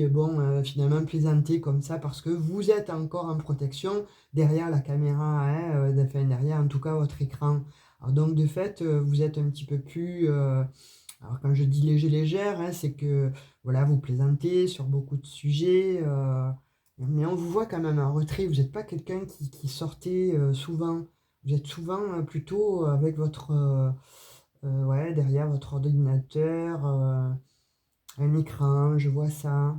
bon, finalement, plaisanter comme ça parce que vous êtes encore en protection derrière la caméra, hein, enfin, derrière en tout cas votre écran. Alors, donc, de fait, vous êtes un petit peu plus. Alors, quand je dis léger, légère, hein, c'est que voilà, vous plaisantez sur beaucoup de sujets. Mais on vous voit quand même en retrait, vous n'êtes pas quelqu'un qui sortait souvent. Vous êtes souvent plutôt avec votre, ouais, derrière votre ordinateur, un écran, je vois ça.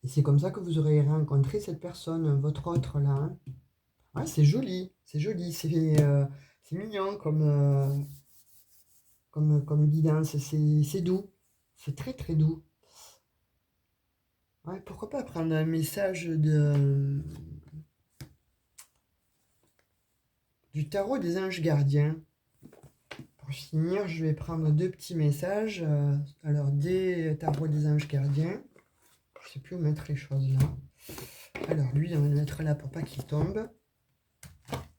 Et c'est comme ça que vous aurez rencontré cette personne, votre autre là, hein. Ouais, c'est joli, c'est mignon comme guidance, c'est doux, c'est très très doux. Ouais, pourquoi pas prendre un message du tarot des anges gardiens. Pour finir, je vais prendre deux petits messages. Alors, des tarots des anges gardiens. Je ne sais plus où mettre les choses là. Alors, lui, on va le mettre là pour pas qu'il tombe.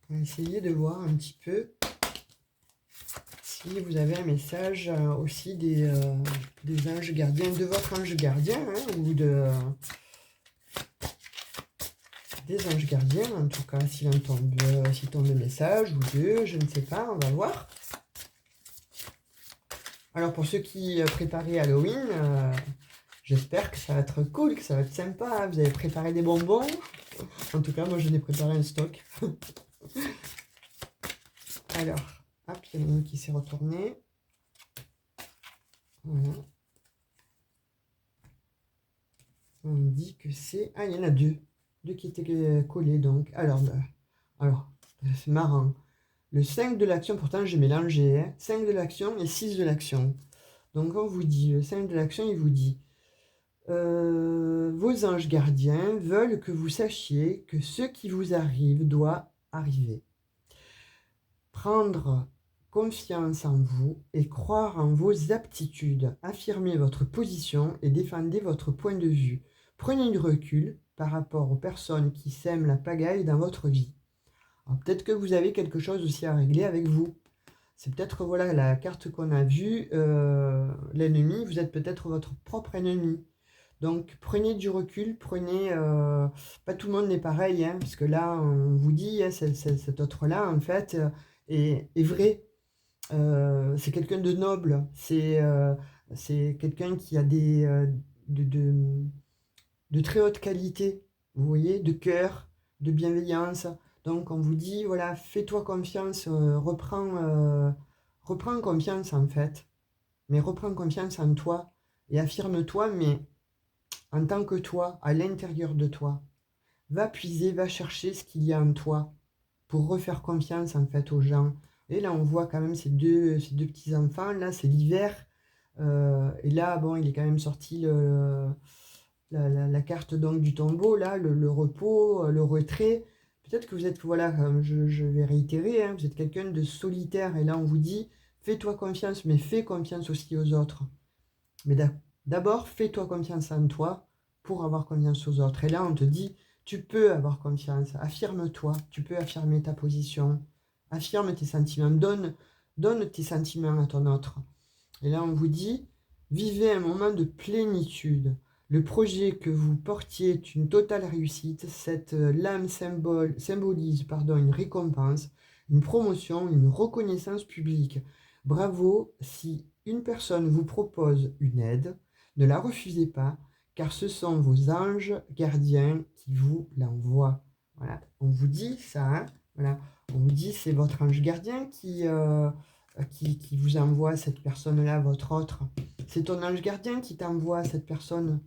On va essayer de voir un petit peu si vous avez un message aussi des anges gardiens, de votre ange gardien, hein, ou des anges gardiens, en tout cas, s'il tombe le message, ou deux, je ne sais pas, on va voir. Alors pour ceux qui préparaient Halloween, j'espère que ça va être cool, que ça va être sympa, hein. Vous avez préparé des bonbons. En tout cas, moi je n'ai préparé un stock. Alors, hop, il y en a une qui s'est retournée. Voilà. On me dit que c'est... Ah, il y en a deux. Deux qui étaient collés donc. Alors c'est marrant. Le 5 de l'action, pourtant j'ai mélangé, hein. 5 de l'action et 6 de l'action. Donc on vous dit, le 5 de l'action, il vous dit... vos anges gardiens veulent que vous sachiez que ce qui vous arrive doit arriver. Prendre confiance en vous et croire en vos aptitudes. Affirmez votre position et défendez votre point de vue. Prenez du recul par rapport aux personnes qui sèment la pagaille dans votre vie. Alors, peut-être que vous avez quelque chose aussi à régler avec vous. C'est peut-être voilà la carte qu'on a vue, l'ennemi, vous êtes peut-être votre propre ennemi. Donc prenez du recul, pas tout le monde n'est pareil, hein, parce que là on vous dit, hein, cet autre-là en fait est vrai. C'est quelqu'un de noble, c'est quelqu'un qui a de, de- de très haute qualité, vous voyez, de cœur, de bienveillance. Donc on vous dit, voilà, fais-toi confiance, reprends confiance en fait, mais reprends confiance en toi et affirme-toi, mais en tant que toi, à l'intérieur de toi. Va puiser, va chercher ce qu'il y a en toi pour refaire confiance en fait aux gens. Et là on voit quand même ces deux petits enfants, là c'est l'hiver. Et là, bon, il est quand même sorti la carte donc du tombeau, là, le repos, le retrait. Peut-être que vous êtes, voilà, je vais réitérer, hein, vous êtes quelqu'un de solitaire. Et là, on vous dit, fais-toi confiance, mais fais confiance aussi aux autres. Mais d'abord, fais-toi confiance en toi pour avoir confiance aux autres. Et là, on te dit, tu peux avoir confiance, affirme-toi, tu peux affirmer ta position, affirme tes sentiments, donne tes sentiments à ton autre. Et là, on vous dit, vivez un moment de plénitude. Le projet que vous portiez est une totale réussite. Cette lame symbolise une récompense, une promotion, une reconnaissance publique. Bravo, si une personne vous propose une aide, ne la refusez pas, car ce sont vos anges gardiens qui vous l'envoient. Voilà, on vous dit ça, hein, voilà. On vous dit c'est votre ange gardien qui vous envoie cette personne-là, votre autre. C'est ton ange gardien qui t'envoie cette personne.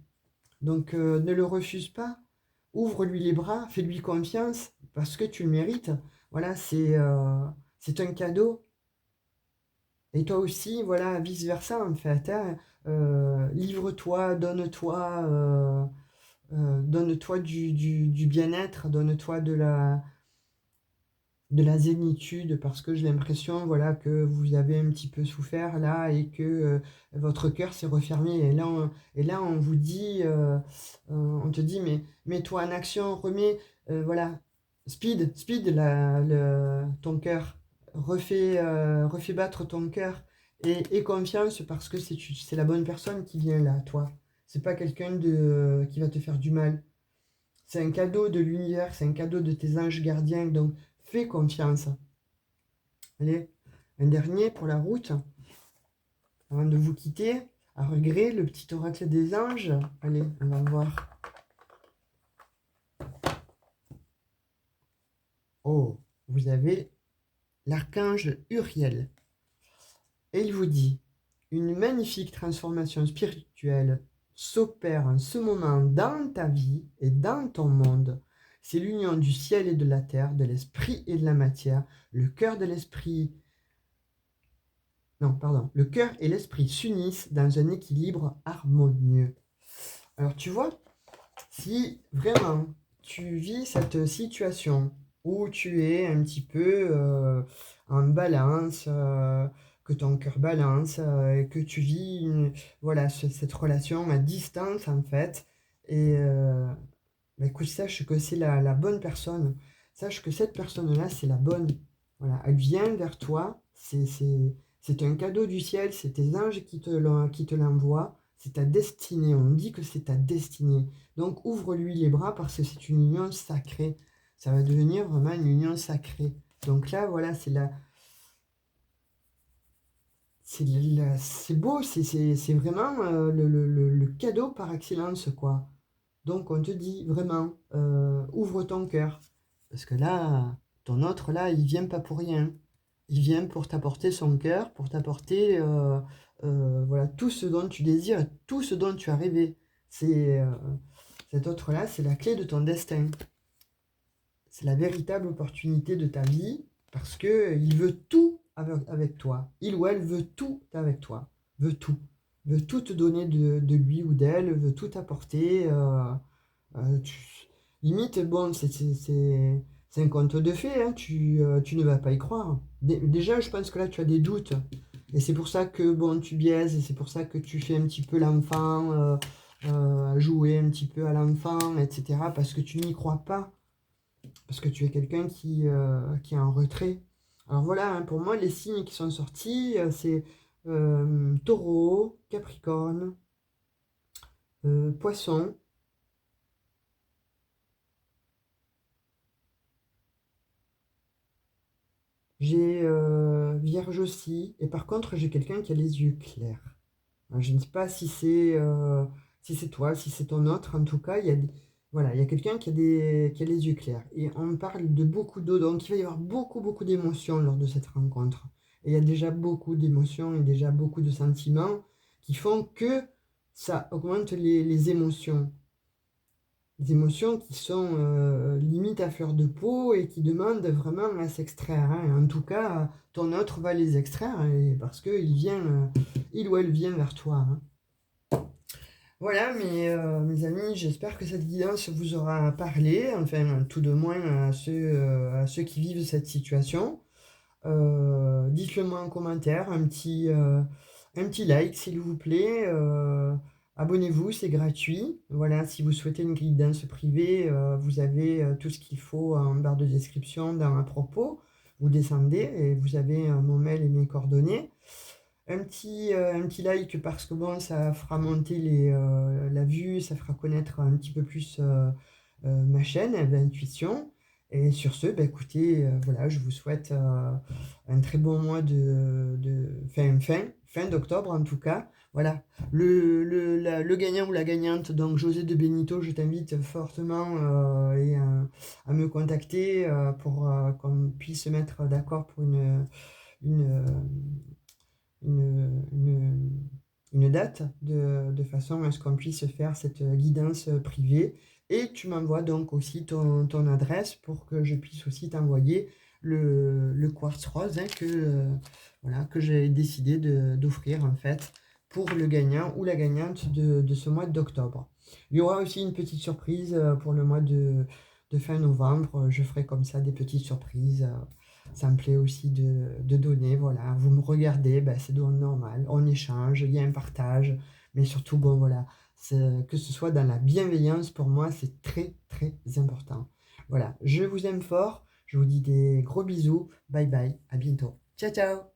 Donc ne le refuse pas. Ouvre-lui les bras, fais-lui confiance parce que tu le mérites. Voilà, c'est un cadeau. Et toi aussi, voilà, vice-versa en fait, hein. Livre-toi, donne-toi du bien-être, donne-toi de la zénitude parce que j'ai l'impression voilà que vous avez un petit peu souffert là et que votre cœur s'est refermé et là on vous dit on te dit mais mets-toi en action, remets voilà speed ton cœur, refais battre ton cœur et confiance parce que c'est la bonne personne qui vient là, toi, c'est pas quelqu'un qui va te faire du mal, c'est un cadeau de l'univers, c'est un cadeau de tes anges gardiens, donc fais confiance. Allez, un dernier pour la route, avant de vous quitter. À regret, le petit oracle des anges. Allez, on va voir. Oh, vous avez l'archange Uriel. Et il vous dit, une magnifique transformation spirituelle s'opère en ce moment dans ta vie et dans ton monde. C'est l'union du ciel et de la terre, de l'esprit et de la matière. Le cœur de l'esprit Non, pardon. Le cœur et l'esprit s'unissent dans un équilibre harmonieux. Alors tu vois, si vraiment tu vis cette situation où tu es un petit peu en balance, que ton cœur balance, et que tu vis voilà, cette relation à distance en fait, et bah, écoute, sache que c'est la bonne personne. Sache que cette personne-là, c'est la bonne. Voilà, elle vient vers toi. C'est un cadeau du ciel. C'est tes anges qui te l'envoient. C'est ta destinée. On dit que c'est ta destinée. Donc ouvre-lui les bras parce que c'est une union sacrée. Ça va devenir vraiment une union sacrée. Donc là, voilà, c'est beau. C'est vraiment le cadeau par excellence, quoi. Donc on te dit vraiment, ouvre ton cœur. Parce que là, ton autre, là, il vient pas pour rien. Il vient pour t'apporter son cœur, pour t'apporter voilà, tout ce dont tu désires, tout ce dont tu as rêvé. Cet autre-là, c'est la clé de ton destin. C'est la véritable opportunité de ta vie parce que il veut tout avec toi. Il ou elle veut tout avec toi. Veut tout. Veut tout te donner de lui ou d'elle, veut tout apporter. Euh, tu- Limite, bon, c'est un conte de fées, hein, tu ne vas pas y croire. Déjà, je pense que là, tu as des doutes. Et c'est pour ça que, bon, tu biaises, et c'est pour ça que tu fais un petit peu l'enfant, jouer un petit peu à l'enfant, etc. Parce que tu n'y crois pas. Parce que tu es quelqu'un qui est en retrait. Alors voilà, hein, pour moi, les signes qui sont sortis, c'est taureau, capricorne, poisson. J'ai vierge aussi. Et par contre, j'ai quelqu'un qui a les yeux clairs. Alors, je ne sais pas si c'est toi, si c'est ton autre. En tout cas, voilà, il y a quelqu'un qui a les yeux clairs. Et on me parle de beaucoup d'eau. Donc, il va y avoir beaucoup, beaucoup d'émotions lors de cette rencontre. Et il y a déjà beaucoup d'émotions et déjà beaucoup de sentiments qui font que ça augmente les émotions. Des émotions qui sont limite à fleur de peau et qui demandent vraiment à s'extraire, hein. En tout cas, ton autre va les extraire parce il ou elle vient vers toi, hein. Voilà, mes amis, j'espère que cette guidance vous aura parlé, enfin, tout de moins à ceux qui vivent cette situation. Dites-le moi en commentaire, un petit like s'il vous plaît. Abonnez-vous, c'est gratuit. Voilà, si vous souhaitez une guidance privée, vous avez tout ce qu'il faut en barre de description dans à propos. Vous descendez et vous avez mon mail et mes coordonnées. Un petit like parce que bon, ça fera monter la vue, ça fera connaître un petit peu plus ma chaîne, Intuition. Et sur ce, bah, écoutez, voilà, je vous souhaite un très bon mois fin d'octobre en tout cas. Voilà, le gagnant ou la gagnante, donc José de Benito, je t'invite fortement à me contacter pour qu'on puisse se mettre d'accord pour une, une date de façon à ce qu'on puisse faire cette guidance privée. Et tu m'envoies donc aussi ton adresse pour que je puisse aussi t'envoyer le quartz rose, hein, voilà, que j'ai décidé d'offrir en fait pour le gagnant ou la gagnante de ce mois d'octobre. Il y aura aussi une petite surprise pour le mois de fin novembre. Je ferai comme ça des petites surprises. Ça me plaît aussi de donner, voilà. Vous me regardez, ben, c'est normal, on échange, il y a un partage, mais surtout, bon, voilà, que ce soit dans la bienveillance, pour moi, c'est très, très important. Voilà, je vous aime fort, je vous dis des gros bisous, bye bye, à bientôt. Ciao, ciao!